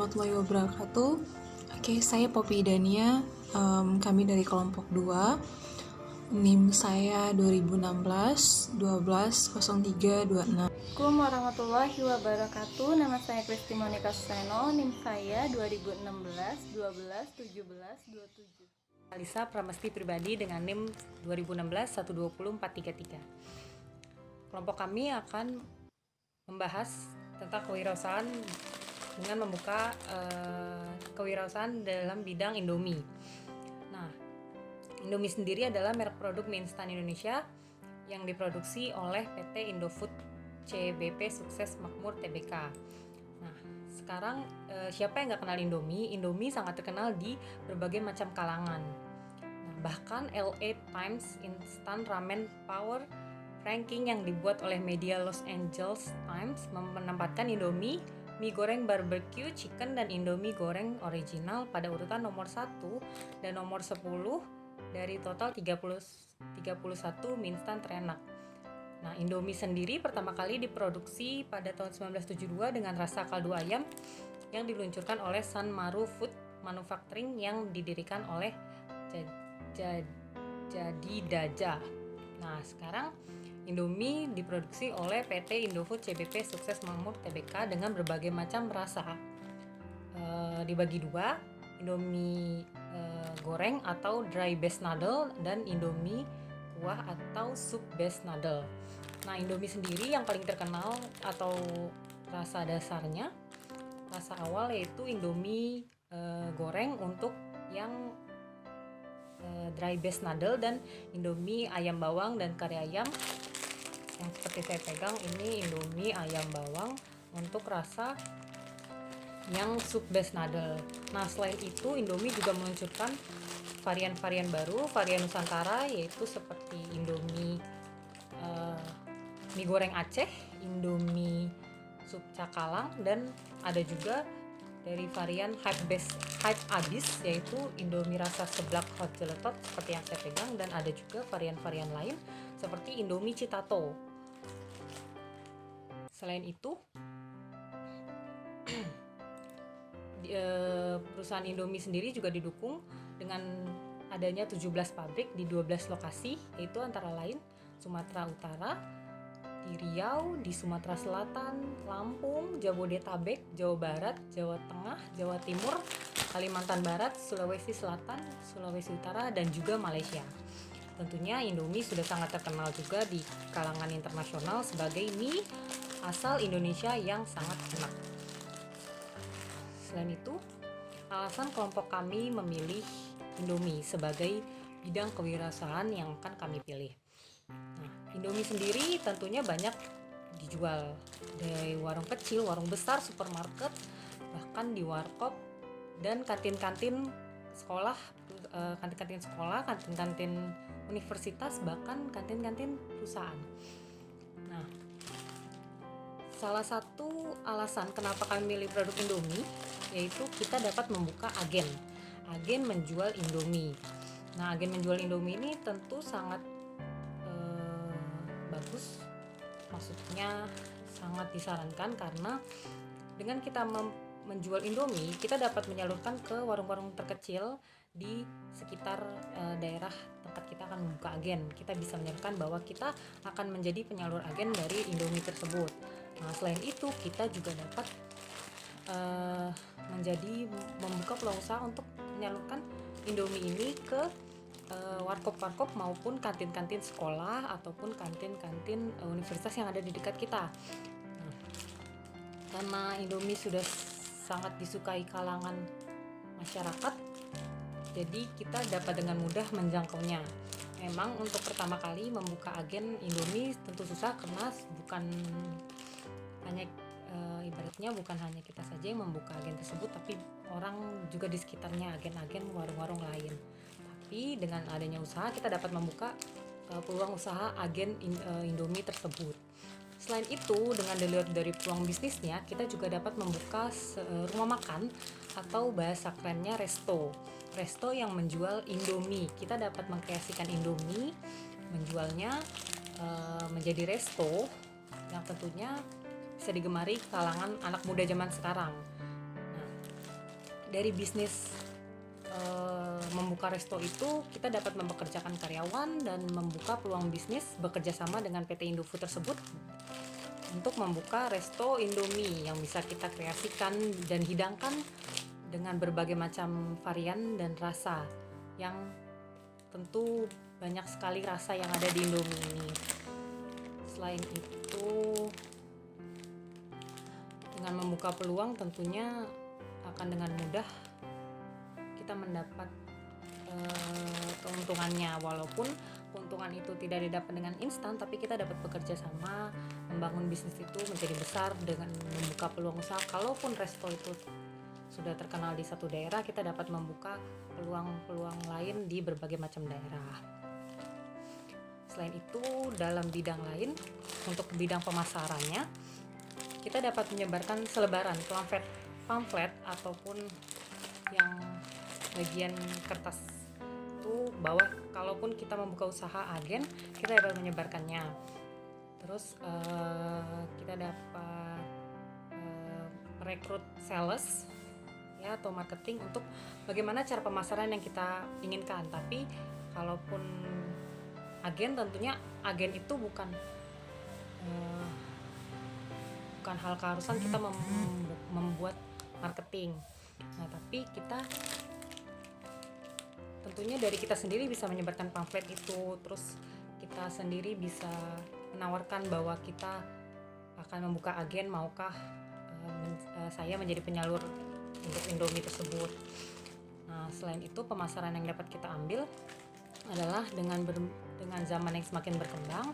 warahmatullahi wabarakatuh. Oke, saya Poppy Dania. Kami dari kelompok 2. NIM saya 2016 120326. Assalamualaikum warahmatullahi wabarakatuh. Nama saya Kristi Monika Suseno. NIM saya 2016 12 17 27. Alisa Pramesti Pribadi dengan NIM 2016 120 433. Kelompok kami akan membahas tentang kewirausahaan dengan membuka kewirausahaan dalam bidang Indomie. Nah, Indomie sendiri adalah merek produk mie instan Indonesia yang diproduksi oleh PT Indofood CBP Sukses Makmur Tbk. Nah, sekarang siapa yang nggak kenal Indomie? Indomie sangat terkenal di berbagai macam kalangan. Nah, bahkan LA Times Instant Ramen Power Ranking yang dibuat oleh media Los Angeles Times menempatkan Indomie, mie goreng barbecue chicken, dan Indomie goreng original pada urutan nomor 1 dan nomor 10 dari total 31 mie instan terenak. Nah, Indomie sendiri pertama kali diproduksi pada tahun 1972 dengan rasa kaldu ayam yang diluncurkan oleh San Maru Food Manufacturing yang didirikan oleh Jadi Daja. Nah, sekarang Indomie diproduksi oleh PT Indofood CBP Sukses Makmur Tbk dengan berbagai macam rasa. Dibagi dua, Indomie goreng atau dry base noodle dan Indomie kuah atau soup base noodle. Nah, Indomie sendiri yang paling terkenal atau rasa dasarnya, rasa awal yaitu Indomie goreng untuk yang dry base noodle, dan Indomie ayam bawang dan kari ayam. Yang seperti saya pegang ini Indomie ayam bawang untuk rasa yang soup base noodle. Nah, selain itu Indomie juga meluncurkan varian-varian baru, varian Nusantara, yaitu seperti Indomie mie goreng Aceh, Indomie sup cakalang, dan ada juga dari varian hype abis yaitu Indomie rasa seblak hot gelato seperti yang saya pegang, dan ada juga varian-varian lain seperti Indomie Citato. Selain itu, perusahaan Indomie sendiri juga didukung dengan adanya 17 pabrik di 12 lokasi, yaitu antara lain Sumatera Utara, di Riau, di Sumatera Selatan, Lampung, Jabodetabek, Jawa Barat, Jawa Tengah, Jawa Timur, Kalimantan Barat, Sulawesi Selatan, Sulawesi Utara, dan juga Malaysia. Tentunya Indomie sudah sangat terkenal juga di kalangan internasional sebagai mie asal Indonesia yang sangat enak. Selain itu, alasan kelompok kami memilih Indomie sebagai bidang kewirausahaan yang akan kami pilih. Nah, Indomie sendiri tentunya banyak dijual dari warung kecil, warung besar, supermarket, bahkan di warkop dan kantin-kantin sekolah, kantin-kantin universitas, bahkan kantin-kantin perusahaan. Nah, salah satu alasan kenapa kami milih produk Indomie yaitu kita dapat membuka agen menjual Indomie. Nah, agen menjual Indomie ini tentu sangat bagus, maksudnya sangat disarankan karena dengan kita menjual Indomie, kita dapat menyalurkan ke warung-warung terkecil di sekitar daerah tempat kita akan membuka agen. Kita bisa menyalurkan bahwa kita akan menjadi penyalur agen dari Indomie tersebut. Nah, selain itu kita juga dapat membuka peluang usaha untuk menyalurkan Indomie ini ke warkop-warkop maupun kantin-kantin sekolah ataupun kantin-kantin universitas yang ada di dekat kita. Nah, karena Indomie sudah sangat disukai kalangan masyarakat, jadi kita dapat dengan mudah menjangkaunya. Memang untuk pertama kali membuka agen Indomie tentu susah karena bukan hanya ibaratnya bukan hanya kita saja yang membuka agen tersebut, tapi orang juga di sekitarnya, agen-agen warung-warung lain. Tapi dengan adanya usaha kita dapat membuka peluang usaha agen Indomie tersebut. Selain itu, dengan dilihat dari peluang bisnisnya, kita juga dapat membuka rumah makan atau bahasa kerennya resto yang menjual Indomie. Kita dapat mengkreasikan Indomie, menjualnya menjadi resto yang tentunya bisa digemari kalangan anak muda zaman sekarang. Nah, dari bisnis membuka resto itu kita dapat mempekerjakan karyawan dan membuka peluang bisnis bekerja sama dengan PT Indofood tersebut untuk membuka resto Indomie yang bisa kita kreasikan dan hidangkan dengan berbagai macam varian dan rasa, yang tentu banyak sekali rasa yang ada di Indomie ini. Selain itu, dengan membuka peluang tentunya akan dengan mudah kita mendapat keuntungannya, walaupun keuntungan itu tidak didapat dengan instan, tapi kita dapat bekerja sama membangun bisnis itu menjadi besar dengan membuka peluang usaha. Kalaupun resto itu sudah terkenal di satu daerah, kita dapat membuka peluang-peluang lain di berbagai macam daerah. Selain itu, dalam bidang lain, untuk bidang pemasarannya, kita dapat menyebarkan selebaran pamflet ataupun yang bagian kertas itu, bahwa kalaupun kita membuka usaha agen, kita dapat menyebarkannya. Terus kita dapat merekrut sales ya, atau marketing untuk bagaimana cara pemasaran yang kita inginkan. Tapi kalaupun agen, tentunya agen itu bukan hal keharusan kita membuat marketing. Nah, tapi kita tentunya dari kita sendiri bisa menyebarkan pamflet itu, terus kita sendiri bisa menawarkan bahwa kita akan membuka agen, maukah saya menjadi penyalur untuk Indomie tersebut. Nah, selain itu, pemasaran yang dapat kita ambil adalah dengan zaman yang semakin berkembang,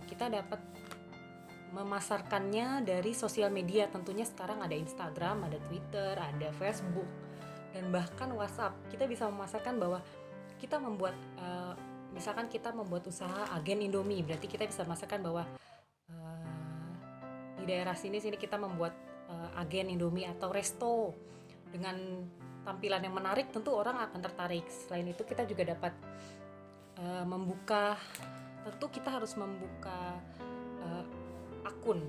kita dapat memasarkannya dari sosial media. Tentunya sekarang ada Instagram, ada Twitter, ada Facebook, dan bahkan WhatsApp. Kita bisa memasarkan bahwa kita membuat misalkan kita membuat usaha agen Indomie, berarti kita bisa memasarkan bahwa di daerah sini kita membuat agen Indomie atau resto dengan tampilan yang menarik. Tentu orang akan tertarik. Selain itu, kita juga dapat membuka, tentu kita harus membuka akun.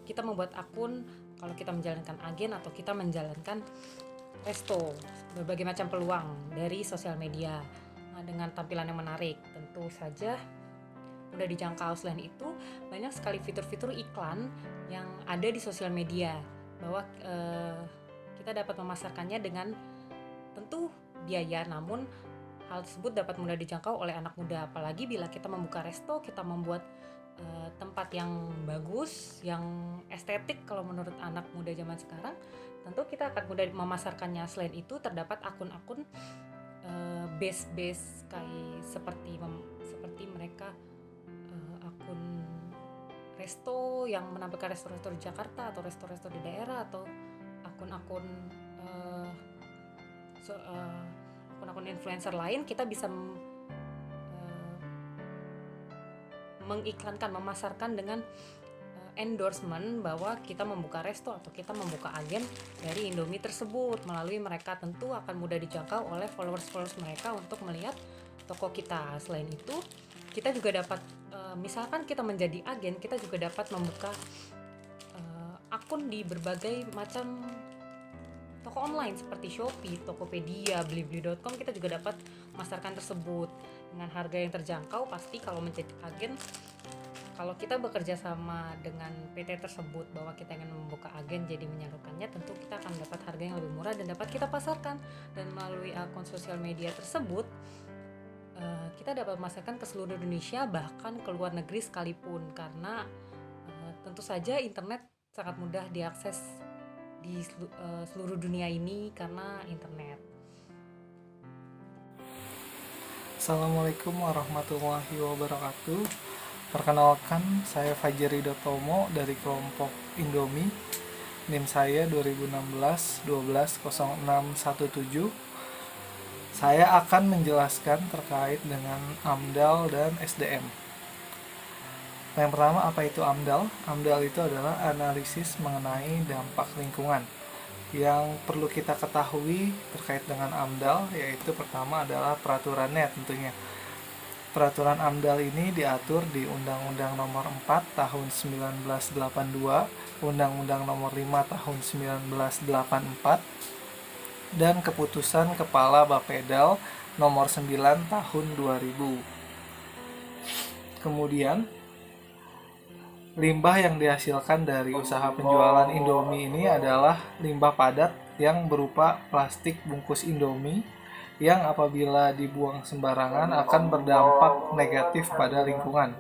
Kita membuat akun kalau kita menjalankan agen atau kita menjalankan resto, berbagai macam peluang dari sosial media. Nah, dengan tampilan yang menarik, tentu saja mudah dijangkau. Selain itu, banyak sekali fitur-fitur iklan yang ada di sosial media, bahwa kita dapat memasarkannya dengan tentu biaya, namun hal tersebut dapat mudah dijangkau oleh anak muda. Apalagi bila kita membuka resto, kita membuat tempat yang bagus, yang estetik kalau menurut anak muda zaman sekarang, tentu kita akan mudah memasarkannya. Selain itu, terdapat akun-akun base kayak seperti mereka akun resto yang menampilkan resto-resto di Jakarta atau resto-resto di daerah, atau akun-akun akun-akun influencer lain. Kita bisa mengiklankan, memasarkan dengan endorsement bahwa kita membuka resto atau kita membuka agen dari Indomie tersebut. Melalui mereka tentu akan mudah dijangkau oleh followers mereka untuk melihat toko kita. Selain itu, kita juga dapat misalkan kita menjadi agen, kita juga dapat membuka akun di berbagai macam toko online seperti Shopee, Tokopedia, Blibli.com. Kita juga dapat memasarkan tersebut dengan harga yang terjangkau. Pasti kalau menjadi agen, kalau kita bekerja sama dengan PT tersebut bahwa kita ingin membuka agen jadi menyalurkannya, tentu kita akan dapat harga yang lebih murah dan dapat kita pasarkan. Dan melalui akun sosial media tersebut, kita dapat memasarkan ke seluruh Indonesia, bahkan ke luar negeri sekalipun, karena tentu saja internet sangat mudah diakses di seluruh dunia ini karena internet. Assalamualaikum warahmatullahi wabarakatuh. Perkenalkan, saya Fajri Dotomo dari kelompok Indomie. NIM saya 2016-120617. Saya akan menjelaskan terkait dengan AMDAL dan SDM. Yang pertama, apa itu AMDAL? AMDAL itu adalah analisis mengenai dampak lingkungan. Yang perlu kita ketahui terkait dengan AMDAL yaitu pertama adalah peraturannya tentunya. Peraturan AMDAL ini diatur di Undang-Undang Nomor 4 Tahun 1982, Undang-Undang Nomor 5 Tahun 1984, dan Keputusan Kepala Bapedal Nomor 9 Tahun 2000. Kemudian, limbah yang dihasilkan dari usaha penjualan Indomie ini adalah limbah padat yang berupa plastik bungkus Indomie yang apabila dibuang sembarangan akan berdampak negatif pada lingkungan.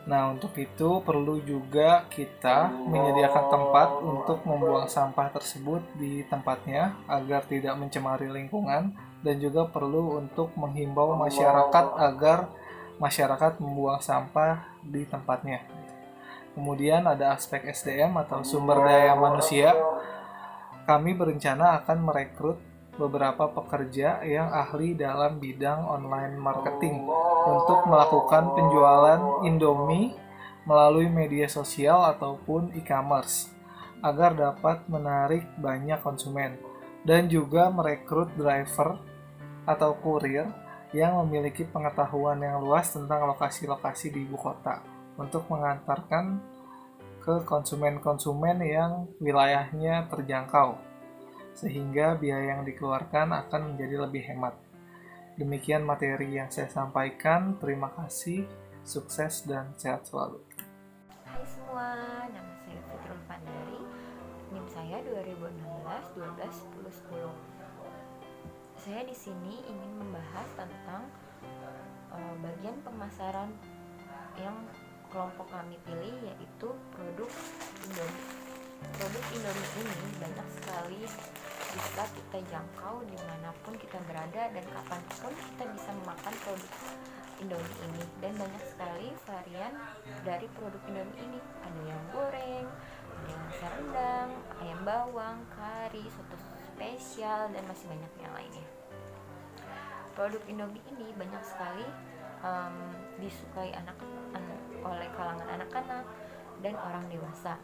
Nah, untuk itu perlu juga kita menyediakan tempat untuk membuang sampah tersebut di tempatnya agar tidak mencemari lingkungan, dan juga perlu untuk menghimbau masyarakat agar masyarakat membuang sampah di tempatnya. Kemudian ada aspek SDM atau sumber daya manusia. Kami berencana akan merekrut beberapa pekerja yang ahli dalam bidang online marketing untuk melakukan penjualan Indomie melalui media sosial ataupun e-commerce agar dapat menarik banyak konsumen, dan juga merekrut driver atau kurir yang memiliki pengetahuan yang luas tentang lokasi-lokasi di ibu kota untuk mengantarkan ke konsumen-konsumen yang wilayahnya terjangkau, sehingga biaya yang dikeluarkan akan menjadi lebih hemat. Demikian materi yang saya sampaikan. Terima kasih, sukses dan sehat selalu. Hai semua, nama saya Fitrul Pandari, NIM saya 2016 12 10 10. Saya di sini ingin membahas tentang bagian pemasaran yang kelompok kami pilih, yaitu produk Indomie. Produk Indomie ini banyak sekali bisa kita jangkau dimanapun kita berada dan kapanpun kita bisa memakan produk Indomie ini, dan banyak sekali varian dari produk Indomie ini. Ada yang goreng, ada yang nasi rendang, ayam bawang, kari, soto spesial, dan masih banyak yang lainnya. Produk Indomie ini banyak sekali disukai oleh kalangan anak-anak dan orang dewasa.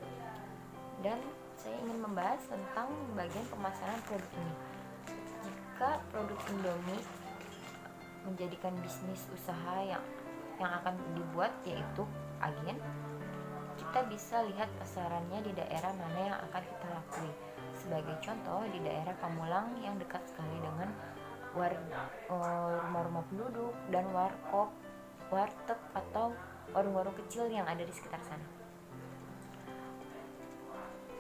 Dan saya ingin membahas tentang bagian pemasaran produk ini. Jika produk Indomie menjadikan bisnis usaha yang akan dibuat, yaitu agen, kita bisa lihat pasarannya di daerah mana yang akan kita lakui. Sebagai contoh, di daerah Pamulang yang dekat sekali dengan rumah-rumah penduduk dan warkop, warteg atau warung-warung kecil yang ada di sekitar sana.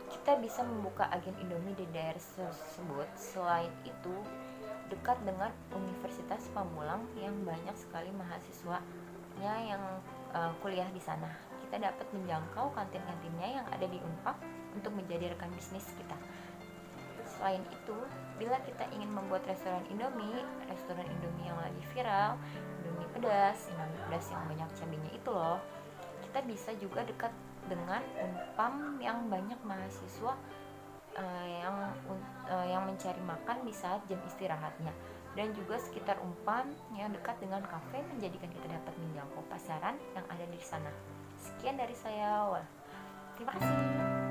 Kita bisa membuka agen Indomie di daerah tersebut. Selain itu, dekat dengan Universitas Pamulang yang banyak sekali mahasiswanya yang kuliah di sana. Kita dapat menjangkau kantin-kantinnya yang ada di Unpad untuk menjadi rekan bisnis kita. Selain itu, bila kita ingin membuat restoran Indomie yang lagi viral, Indomie pedas yang banyak cabenya itu loh, kita bisa juga dekat dengan Unpam yang banyak mahasiswa yang mencari makan di saat jam istirahatnya, dan juga sekitar Unpam yang dekat dengan kafe menjadikan kita dapat menjangkau pasaran yang ada di sana. Sekian dari saya. Terima kasih.